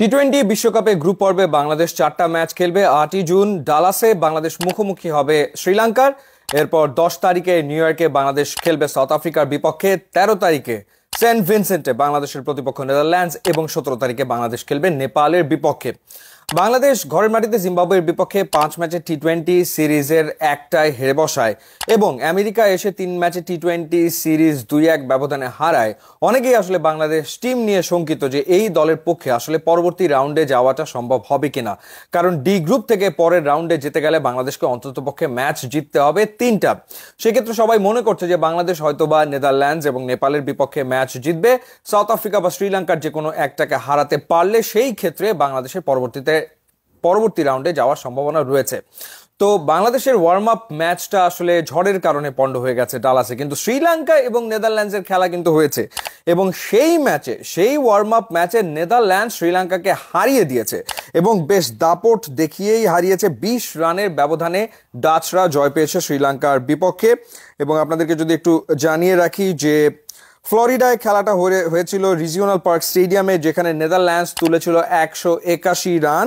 টি-20 বিশ্বকাপে গ্রুপ পর্বে বাংলাদেশ 4টা ম্যাচ খেলবে। 8ই জুন ডালাসে বাংলাদেশ মুখোমুখি হবে শ্রীলঙ্কার। এরপর 10 তারিখে নিউ ইয়র্কে বাংলাদেশ খেলবে সাউথ আফ্রিকার বিপক্ষে। 13 তারিখে সেন্ট ভিনসেন্টে বাংলাদেশের প্রতিপক্ষ নেদারল্যান্ডস এবং 17 তারিখে বাংলাদেশ খেলবে নেপালের বিপক্ষে। বাংলাদেশ ঘরের মাটিতে জিম্বাবুয়ের বিপক্ষে 5 ম্যাচের টি-20 সিরিজের একটায় হেরে বসায় এবং আমেরিকা এসে 3 ম্যাচের টি-20 সিরিজ 2-1 ব্যবধানে হারায়। অনেকেই আসলে বাংলাদেশ টিম নিয়ে শঙ্কিত যে এই দলের পক্ষে আসলে পরবর্তী রাউন্ডে যাওয়াটা সম্ভব হবে কিনা, কারণ ডি গ্রুপ থেকে পরের রাউন্ডে যেতে গেলে বাংলাদেশকে অন্ততপক্ষে ম্যাচ জিততে হবে 3টা। সেক্ষেত্রে সবাই মনে করছে যে বাংলাদেশ হয়তোবা নেদারল্যান্ডস এবং নেপালের বিপক্ষে ম্যাচ জিতবে। সাউথ আফ্রিকা বা শ্রীলঙ্কার যে কোনো একটাকে হারাতে পারলে সেই ক্ষেত্রে বাংলাদেশের পরবর্তী রাউন্ডে যাওয়ার সম্ভাবনা রয়েছে। তো বাংলাদেশের ওয়ার্ম আপ ম্যাচটা আসলে ঝড়ের কারণে পন্ড হয়ে গেছে ডালাসে, কিন্তু শ্রীলঙ্কা এবং নেদারল্যান্ডসের খেলা কিন্তু হয়েছে এবং সেই ওয়ার্ম আপ ম্যাচে নেদারল্যান্ডস শ্রীলঙ্কাকে হারিয়ে দিয়েছে এবং বেশ দাপট দেখিয়েই হারিয়েছে। 20 রানের ব্যবধানে ডাচরা জয় পেয়েছে শ্রীলঙ্কার বিপক্ষে। এবং আপনাদেরকে যদি একটু জানিয়ে রাখি যে ফ্লোরিডায় খেলাটা হয়েছিল রিজিওনাল পার্ক স্টেডিয়ামে, যেখানে নেদারল্যান্ডস তুলেছিল 181 রান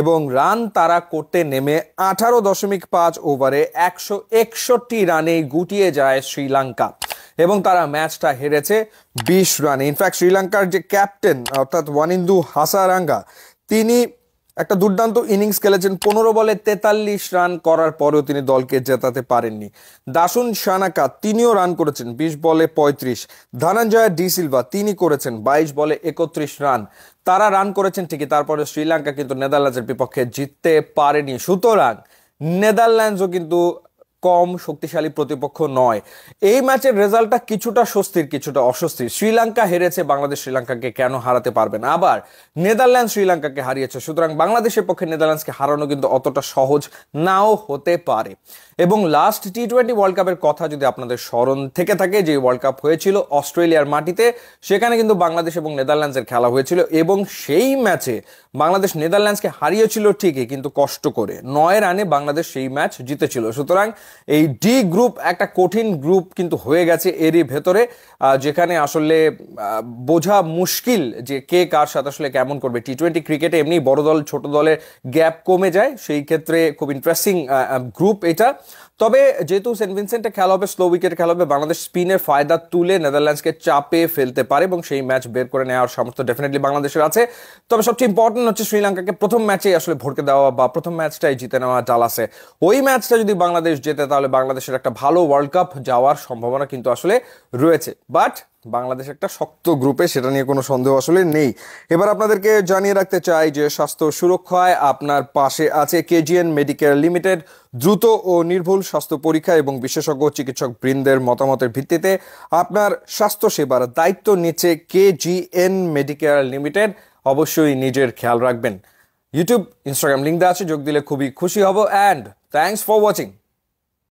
এবং রান তারা করতে নেমে 18.5 ওভারে 161 রানে গুটিয়ে যায় শ্রীলঙ্কা এবং তারা ম্যাচটা হেরেছে 20 রানে। ইনফ্যাক্ট শ্রীলঙ্কার যে ক্যাপ্টেন অর্থাৎ ওয়ানিন্দু হাসারাঙ্গা, তিনি একটা দুর্দান্ত ইনিংস খেলেছেন। 15 বলে 43 রান করার পরেও তিনি দলকে জেতাতে পারেননি। দাসুন সানাকা তিনিও রান করেছেন 20 বলে 35। ধনঞ্জয় ডি সিলভা তিনি করেছেন 22 বলে 31 রান। তারা রান করেছেন ঠিকই, তারপরে শ্রীলঙ্কা কিন্তু নেদারল্যান্ডসের বিপক্ষে জিততে পারেনি। সুতরাং নেদারল্যান্ডসও কিন্তু কম শক্তিশালী প্রতিপক্ষ নয়। এই ম্যাচের রেজাল্টটা কিছুটা স্বস্তির কিছুটা অস্বস্তির। শ্রীলঙ্কা হেরেছে, বাংলাদেশ শ্রীলঙ্কাকে কেন হারাতে পারবে না? আবার নেদারল্যান্ড শ্রীলঙ্কাকে হারিয়েছে, সুতরাং বাংলাদেশের পক্ষে নেদারল্যান্ডসকে হারানো কিন্তু অতটা সহজ নাও হতে পারে। এবং লাস্ট টি-20 ওয়ার্ল্ড কাপের কথা যদি আপনাদের স্মরণ থেকে থাকে, যে ওয়ার্ল্ড কাপ হয়েছিল অস্ট্রেলিয়ার মাটিতে, সেখানে কিন্তু বাংলাদেশ এবং নেদারল্যান্ডসের খেলা হয়েছিল এবং সেই ম্যাচে বাংলাদেশ নেদারল্যান্ডসকে হারিয়েছিল ঠিকই, কিন্তু কষ্ট করে 9 রানে বাংলাদেশ সেই ম্যাচ জিতেছিল। সুতরাং এই ডি গ্রুপ একটা কঠিন গ্রুপ কিন্তু হয়ে গেছে এরই ভেতরে, যেখানে আসলে বোঝা মুশকিল যে কে কার সাথে আসলে কেমন করবে। টি-20 ক্রিকেটে এমনি বড় দল ছোট দলের গ্যাপ কমে যায়, সেই ক্ষেত্রে খুব ইন্টারেস্টিং গ্রুপ এটা। তবে যেহেতু সেন্ট ভিনসেন্টে খেলা হবে, স্লো উইকেটে খেলা হবে, বাংলাদেশ স্পিনের ফায়দা তুলে নেদারল্যান্ডসকে চাপে ফেলতে পারে এবং সেই ম্যাচ বের করে নেওয়ার সামর্থ্য ডেফিনেটলি বাংলাদেশের আছে। তবে সবচেয়ে ইম্পর্টেন্ট হচ্ছে শ্রীলঙ্কাকে প্রথম ম্যাচেই আসলে ভরকে দেওয়া বা প্রথম ম্যাচটাই জিতে নেওয়া ডালাসে। ওই ম্যাচটা যদি বাংলাদেশ জেতে তাহলে বাংলাদেশের একটা ভালো ওয়ার্ল্ড কাপ যাওয়ার সম্ভাবনা কিন্তু আসলে রয়েছে। বাট বাংলাদেশ একটা শক্ত গ্রুপে, সেটা নিয়ে কোনো সন্দেহ আসলে নেই। এবার আপনাদেরকে জানিয়ে রাখতে চাই যে স্বাস্থ্য সুরক্ষায় আপনার পাশে আছে কেজিএন মেডিকেয়ার লিমিটেড। দ্রুত ও নির্ভুল স্বাস্থ্য পরীক্ষা এবং বিশেষজ্ঞ চিকিৎসক বৃন্দের মতামতের ভিত্তিতে আপনার স্বাস্থ্য সেবার দায়িত্ব নিচ্ছে কেজিএন মেডিকেয়ার লিমিটেড। অবশ্যই নিজের খেয়াল রাখবেন। ইউটিউব ইনস্টাগ্রাম লিঙ্ক দেওয়া আছে, যোগ দিলে খুবই খুশি হব। And thanks for watching.